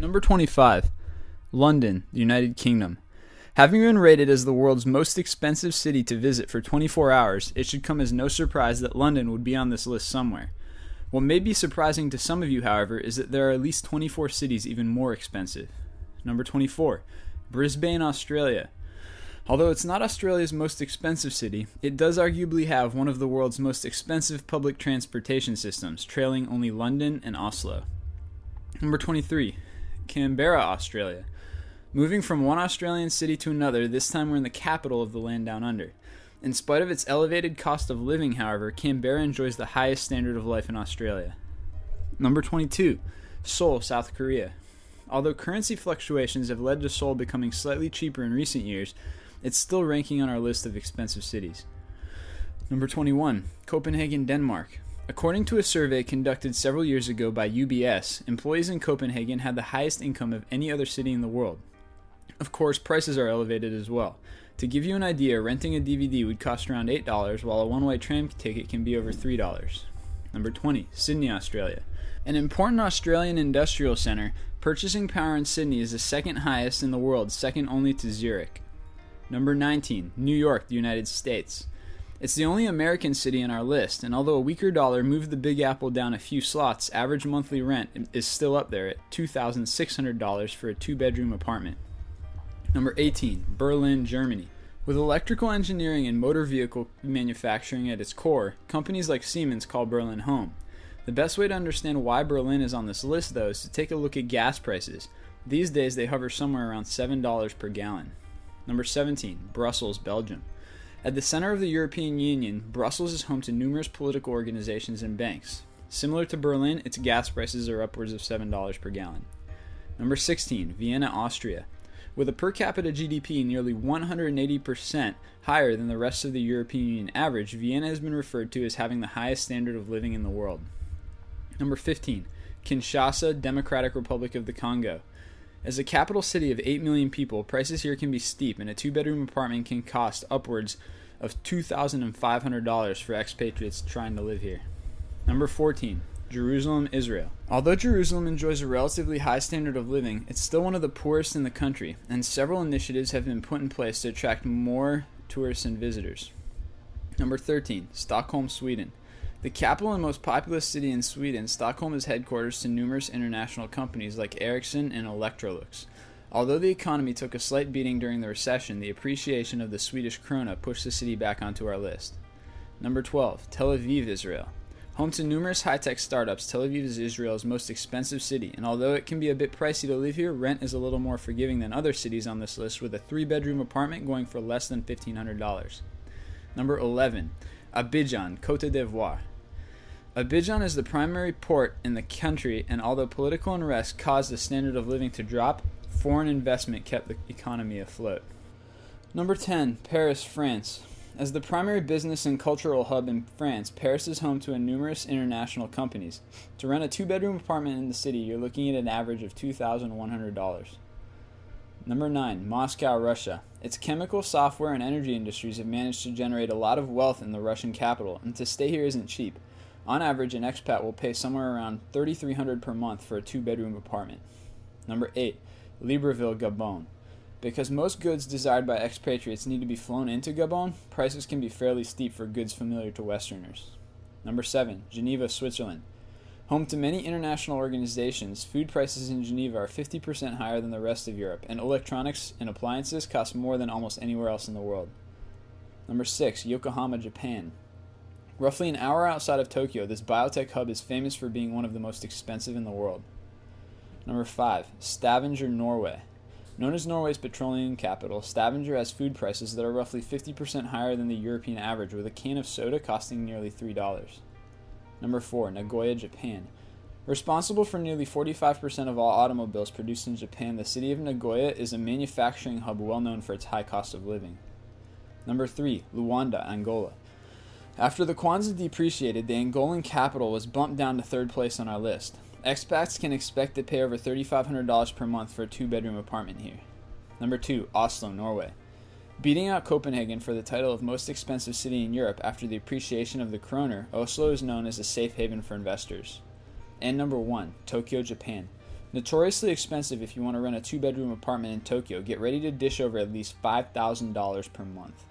Number 25. London, United Kingdom. Having been rated as the world's most expensive city to visit for 24 hours, it should come as no surprise that London would be on this list somewhere. What may be surprising to some of you, however, is that there are at least 24 cities even more expensive. Number 24. Brisbane, Australia. Although it's not Australia's most expensive city, it does arguably have one of the world's most expensive public transportation systems, trailing only London and Oslo. Number 23. Canberra, Australia. Moving from one Australian city to another, this time we're in the capital of the land down under. In spite of its elevated cost of living, however, Canberra enjoys the highest standard of life in Australia. Number 22. Seoul, South Korea. Although currency fluctuations have led to Seoul becoming slightly cheaper in recent years, it's still ranking on our list of expensive cities. Number 21. Copenhagen, Denmark. According to a survey conducted several years ago by UBS, employees in Copenhagen had the highest income of any other city in the world. Of course, prices are elevated as well. To give you an idea, renting a DVD would cost around $8, while a one-way tram ticket can be over $3. Number 20. Sydney, Australia. An important Australian industrial centre, purchasing power in Sydney is the second highest in the world, second only to Zurich. Number 19. New York, the United States. It's the only American city in our list, and although a weaker dollar moved the Big Apple down a few slots, average monthly rent is still up there at $2,600 for a two-bedroom apartment. Number 18. Berlin, Germany. With electrical engineering and motor vehicle manufacturing at its core, companies like Siemens call Berlin home. The best way to understand why Berlin is on this list, though, is to take a look at gas prices. These days they hover somewhere around $7 per gallon. Number 17. Brussels, Belgium. At the center of the European Union, Brussels is home to numerous political organizations and banks. Similar to Berlin, its gas prices are upwards of $7 per gallon. Number 16. Vienna, Austria. With a per capita GDP nearly 180% higher than the rest of the European Union average, Vienna has been referred to as having the highest standard of living in the world. Number 15. Kinshasa, Democratic Republic of the Congo. As a capital city of 8 million people, prices here can be steep, and a two-bedroom apartment can cost upwards of $2,500 for expatriates trying to live here. Number 14. Jerusalem, Israel. Although Jerusalem enjoys a relatively high standard of living, it's still one of the poorest in the country, and several initiatives have been put in place to attract more tourists and visitors. Number 13. Stockholm, Sweden. The capital and most populous city in Sweden, Stockholm is headquarters to numerous international companies like Ericsson and Electrolux. Although the economy took a slight beating during the recession, the appreciation of the Swedish krona pushed the city back onto our list. Number 12. Tel Aviv, Israel. Home to numerous high-tech startups, Tel Aviv is Israel's most expensive city, and although it can be a bit pricey to live here, rent is a little more forgiving than other cities on this list, with a 3-bedroom apartment going for less than $1,500. Number 11. Abidjan, Côte d'Ivoire. Abidjan is the primary port in the country, and although political unrest caused the standard of living to drop, foreign investment kept the economy afloat. Number 10. Paris, France. As the primary business and cultural hub in France, Paris is home to numerous international companies. To rent a 2-bedroom apartment in the city, you're looking at an average of $2,100. Number 9. Moscow, Russia. Its chemical, software, and energy industries have managed to generate a lot of wealth in the Russian capital, and to stay here isn't cheap. On average, an expat will pay somewhere around $3,300 per month for a 2-bedroom apartment. Number 8. Libreville, Gabon. Because most goods desired by expatriates need to be flown into Gabon, prices can be fairly steep for goods familiar to Westerners. Number 7. Geneva, Switzerland. Home to many international organizations, food prices in Geneva are 50% higher than the rest of Europe, and electronics and appliances cost more than almost anywhere else in the world. Number 6. Yokohama, Japan. Roughly an hour outside of Tokyo, this biotech hub is famous for being one of the most expensive in the world. Number 5. Stavanger, Norway. Known as Norway's petroleum capital, Stavanger has food prices that are roughly 50% higher than the European average, with a can of soda costing nearly $3. Number 4. Nagoya, Japan. Responsible for nearly 45% of all automobiles produced in Japan, the city of Nagoya is a manufacturing hub well known for its high cost of living. Number 3. Luanda, Angola. After the Kwanzaa depreciated, the Angolan capital was bumped down to 3rd place on our list. Expats can expect to pay over $3,500 per month for a 2-bedroom apartment here. Number 2. Oslo, Norway. Beating out Copenhagen for the title of most expensive city in Europe after the appreciation of the kroner, Oslo is known as a safe haven for investors. And number 1. Tokyo, Japan. Notoriously expensive if you want to rent a 2-bedroom apartment in Tokyo, get ready to dish over at least $5,000 per month.